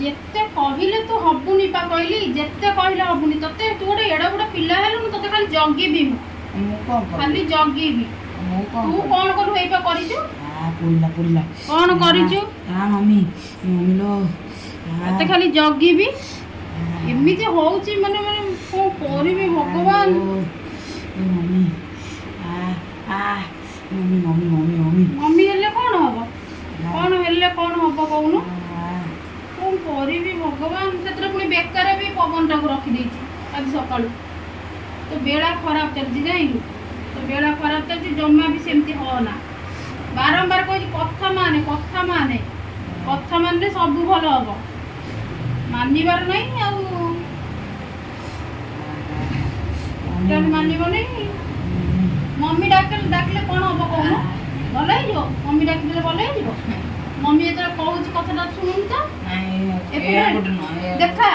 ଯେତେ କହିଲେ ତୁ ହବୁନି ପା କହିଲି ଯେତେ କହିଲେ ହବୁନି ତତେ ତୁ ଗୋଟେ ଏଡା ବଡ ପିଲା ହେଲୁଣି ତତେ ଖାଲି ଜଗିବି ମୁଁ ଖାଲି ଜଗିବି ତୁ କଣ କରୁ ଏଇପା କରିଛୁ ପୁରିଲା କଣ କରିଛୁ ମମ୍ମି लो ତତେ ଖାଲି ଜଗିବି ଏମିତି ହଉଛି ମାନେ ମାନେ କଣ କରିବି ଭଗବାନ mummy mummy mummy mummy mummy हेले कौन हब कौन कौन करी भगवान से पुणी बेकार भी पवन टाक रखी आज सका तो बेला खराब चलती जाइलु तो बेला खराब चलती जमा भी सेमती होना बारंबार कह कथा माने सब भल हम मानवर नहीं मानव नहीं मम्मी डाकिले कौन हम कौन भल हो मम्मी डाकिले भल हो मम्मी जो कहूँ कथा शुणु तो देखा